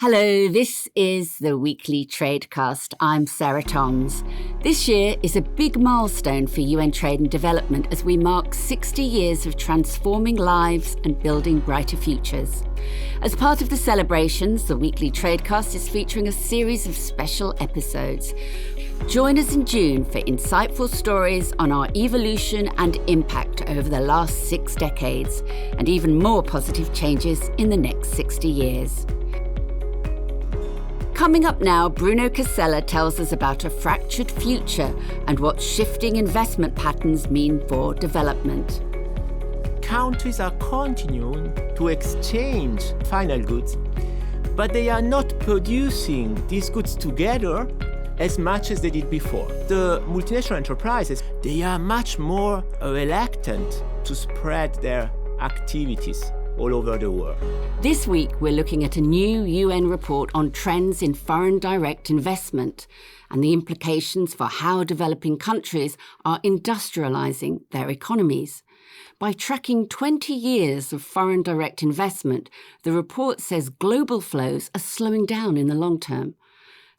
Hello, this is the weekly Tradecast. I'm Sarah Toms. This year is a big milestone for UN trade and development as we mark 60 years of transforming lives and building brighter futures. As part of the celebrations, the weekly Tradecast is featuring a series of special episodes. Join us in June for insightful stories on our evolution and impact over the last 6 decades, and even more positive changes in the next 60 years. Coming up now, Bruno Casella tells us about a fractured future and what shifting investment patterns mean for development. Countries are continuing to exchange final goods, but they are not producing these goods together as much as they did before. The multinational enterprises, they are much more reluctant to spread their activities all over the world. This week, we're looking at a new UN report on trends in foreign direct investment and the implications for how developing countries are industrializing their economies. By tracking 20 years of foreign direct investment, the report says global flows are slowing down in the long term.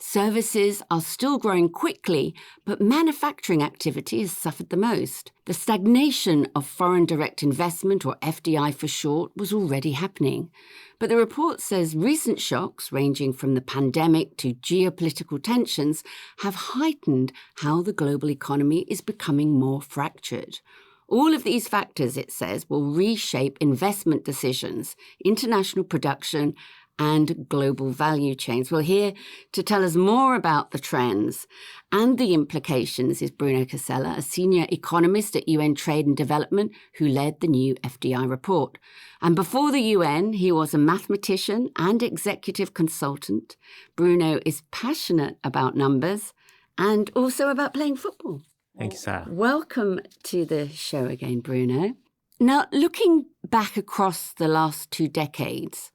Services are still growing quickly, but manufacturing activity has suffered the most. The stagnation of foreign direct investment, or FDI for short, was already happening. But the report says recent shocks, ranging from the pandemic to geopolitical tensions, have heightened how the global economy is becoming more fractured. All of these factors, it says, will reshape investment decisions, international production, and global value chains. Well, here to tell us more about the trends and the implications is Bruno Casella, a senior economist at UN Trade and Development who led the new FDI report. And before the UN, he was a mathematician and executive consultant. Bruno is passionate about numbers and also about playing football. Thank you, Sarah. Welcome to the show again, Bruno. Now, looking back across the last 2 decades,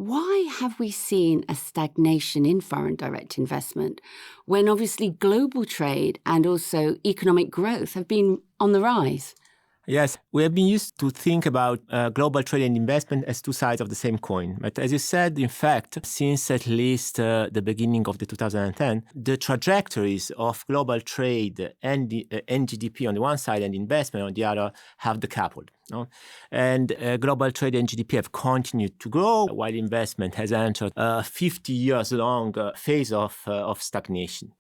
why have we seen a stagnation in foreign direct investment when obviously global trade and also economic growth have been on the rise? Yes, we have been used to think about global trade and investment as 2 sides of the same coin. But as you said, in fact, since at least the beginning of the 2010, the trajectories of global trade and GDP on the one side and investment on the other have decoupled. No? And global trade and GDP have continued to grow, while investment has entered a 50 years long phase of stagnation.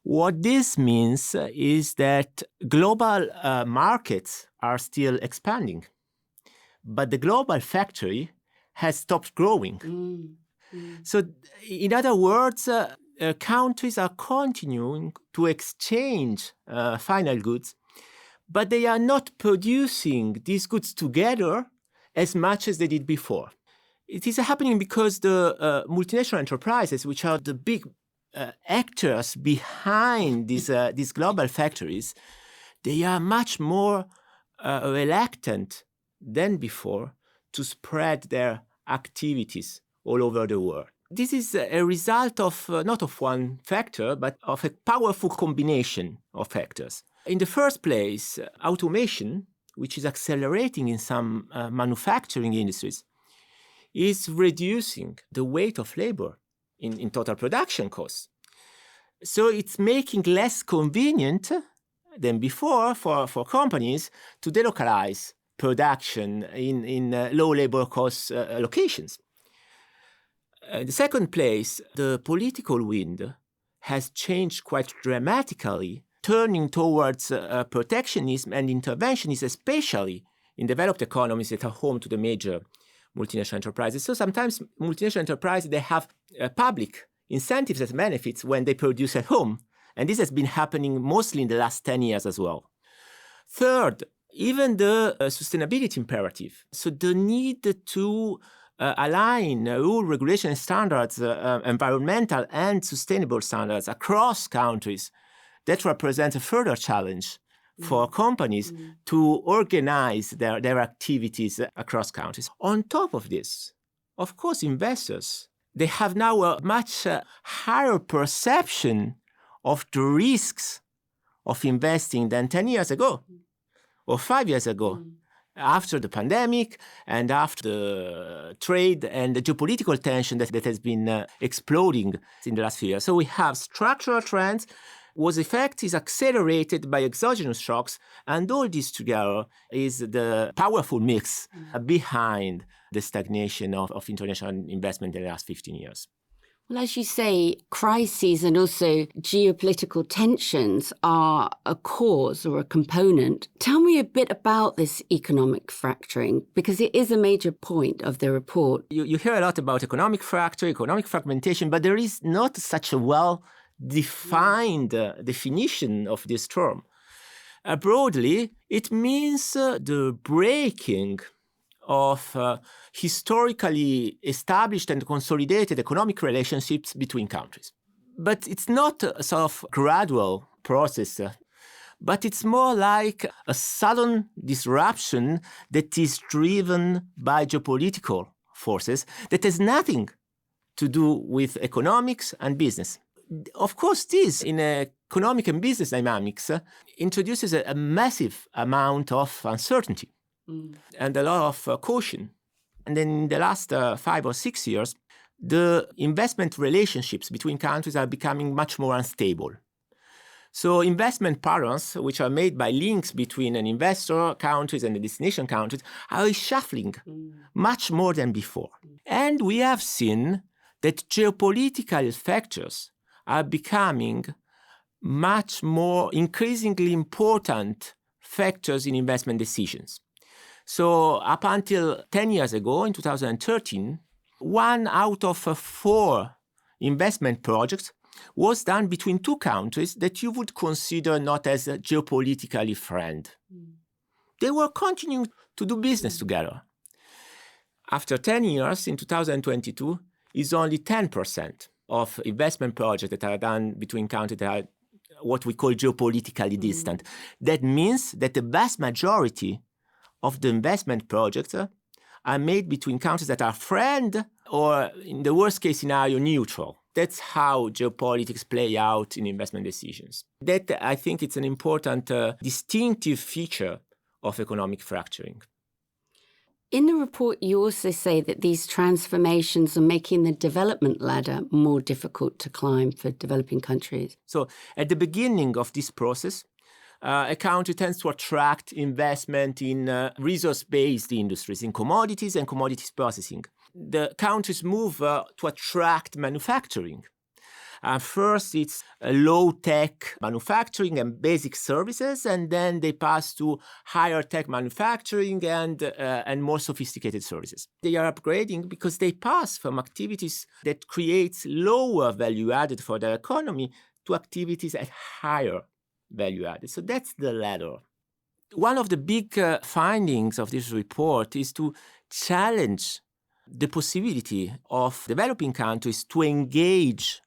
What this means is that global markets are still expanding, but the global factory has stopped growing. So, in other words, countries are continuing to exchange final goods, but they are not producing these goods together as much as they did before. It is happening because the multinational enterprises, which are the big actors behind these global factories, they are much more reluctant than before to spread their activities all over the world. This is a result of not of one factor, but of a powerful combination of factors. In the first place, automation, which is accelerating in some manufacturing industries, is reducing the weight of labor in total production costs. So it's making less convenient than before for companies to delocalize production in low labor cost locations. The second place, the political wind has changed quite dramatically, turning towards protectionism and interventionism, especially in developed economies that are home to the major multinational enterprises. So sometimes multinational enterprises, they have public incentives as benefits when they produce at home. And this has been happening mostly in the last 10 years as well. Third, even the sustainability imperative. So the need to align rule, regulation, and standards, environmental and sustainable standards across countries, that represents a further challenge for companies to organize their activities across countries. On top of this, of course, investors, they have now a much higher perception of the risks of investing than 10 years ago or 5 years ago. After the pandemic and after the trade and the geopolitical tension that has been exploding in the last few years. So we have structural trends whose effect is accelerated by exogenous shocks, and all this together is the powerful mix behind the stagnation of international investment in the last 15 years. Well, as you say, crises and also geopolitical tensions are a cause or a component. Tell me a bit about this economic fracturing, because it is a major point of the report. You hear a lot about economic fracture, economic fragmentation, but there is not such a well-defined definition of this term. Broadly, it means the breaking of historically established and consolidated economic relationships between countries. But it's not a sort of gradual process, but it's more like a sudden disruption that is driven by geopolitical forces that has nothing to do with economics and business. Of course, this, in economic and business dynamics, introduces a massive amount of uncertainty. And a lot of caution. And then in the last 5 or 6 years, the investment relationships between countries are becoming much more unstable. So investment patterns, which are made by links between an investor countries and the destination countries, are reshuffling much more than before. And we have seen that geopolitical factors are becoming much more increasingly important factors in investment decisions. So up until 10 years ago, in 2013, 1 out of 4 investment projects was done between 2 countries that you would consider not as geopolitically friend. They were continuing to do business together. After 10 years, in 2022, is only 10% of investment projects that are done between countries that are what we call geopolitically distant. That means that the vast majority of the investment projects are made between countries that are friend or, in the worst case scenario, neutral. That's how geopolitics play out in investment decisions. That, I think, it's an important distinctive feature of economic fracturing. In the report, you also say that these transformations are making the development ladder more difficult to climb for developing countries. So at the beginning of this process, a country tends to attract investment in resource-based industries, in commodities and commodities processing. The countries move to attract manufacturing. First, it's low-tech manufacturing and basic services, and then they pass to higher-tech manufacturing and more sophisticated services. They are upgrading because they pass from activities that create lower value added for their economy to activities at higher value added. So that's the ladder. One of the big findings of this report is to challenge the possibility of developing countries to engage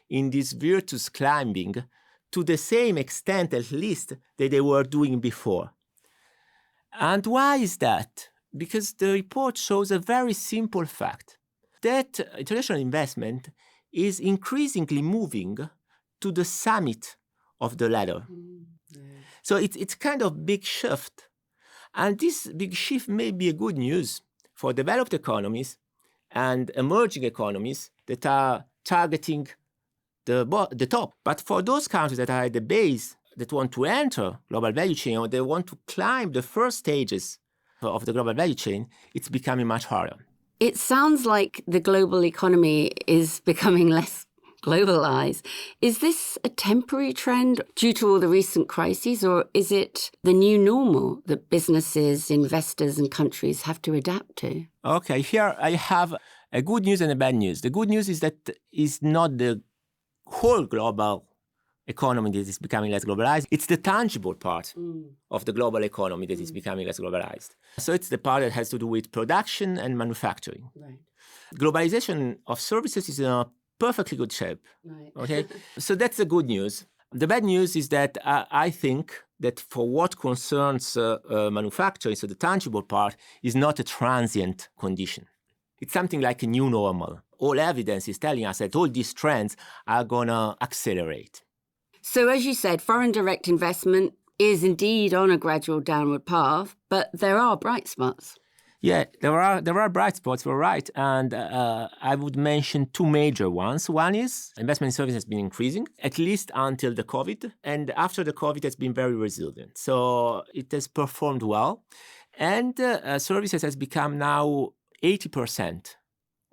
in this virtuous climbing to the same extent, at least, that they were doing before. And why is that? Because the report shows a very simple fact, that international investment is increasingly moving to the summit of the ladder. So it's kind of big shift. And this big shift may be a good news for developed economies and emerging economies that are targeting the top. But for those countries that are at the base, that want to enter global value chain, or they want to climb the first stages of the global value chain, it's becoming much harder. It sounds like the global economy is becoming less globalized. Is this a temporary trend due to all the recent crises, or is it the new normal that businesses, investors, and countries have to adapt to? Okay, here I have a good news and a bad news. The good news is that it's not the whole global economy that is becoming less globalized. It's the tangible part of the global economy that is becoming less globalized. So it's the part that has to do with production and manufacturing. Right. Globalization of services is in a perfectly good shape. Right. Okay, so that's the good news. The bad news is that I think that for what concerns manufacturing, so the tangible part, is not a transient condition. It's something like a new normal. All evidence is telling us that all these trends are going to accelerate. So as you said, foreign direct investment is indeed on a gradual downward path, but there are bright spots. Yeah, there are bright spots, you're right. And I would mention two major ones. One is investment in services has been increasing, at least until the COVID. And after the COVID, it's been very resilient. So it has performed well. And services has become now 80%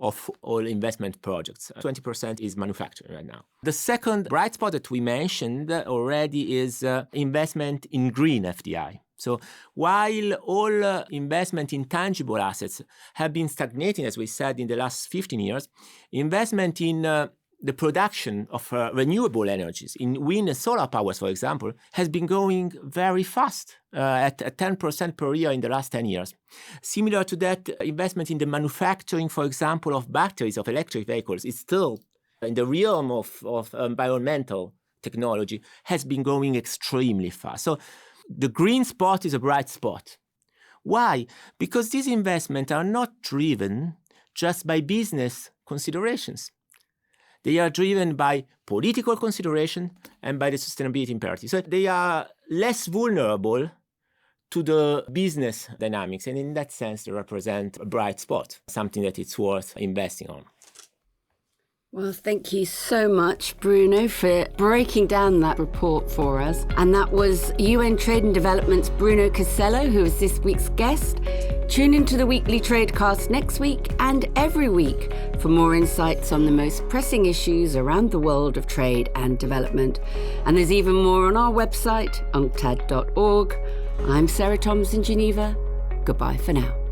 of all investment projects. 20% is manufacturing right now. The second bright spot that we mentioned already is investment in green FDI. So while all investment in tangible assets have been stagnating, as we said, in the last 15 years, investment in the production of renewable energies, in wind and solar powers, for example, has been going very fast, at 10% per year in the last 10 years. Similar to that, investment in the manufacturing, for example, of batteries, of electric vehicles, is still in the realm of environmental technology, has been going extremely fast. So the green spot is a bright spot. Why? Because these investments are not driven just by business considerations. They are driven by political consideration and by the sustainability imperative. So they are less vulnerable to the business dynamics. And in that sense, they represent a bright spot, something that it's worth investing on. Well, thank you so much, Bruno, for breaking down that report for us. And that was UN Trade and Development's Bruno Casella, who is this week's guest. Tune into the weekly Tradecast next week and every week for more insights on the most pressing issues around the world of trade and development. And there's even more on our website, unctad.org. I'm Sarah Thoms in Geneva. Goodbye for now.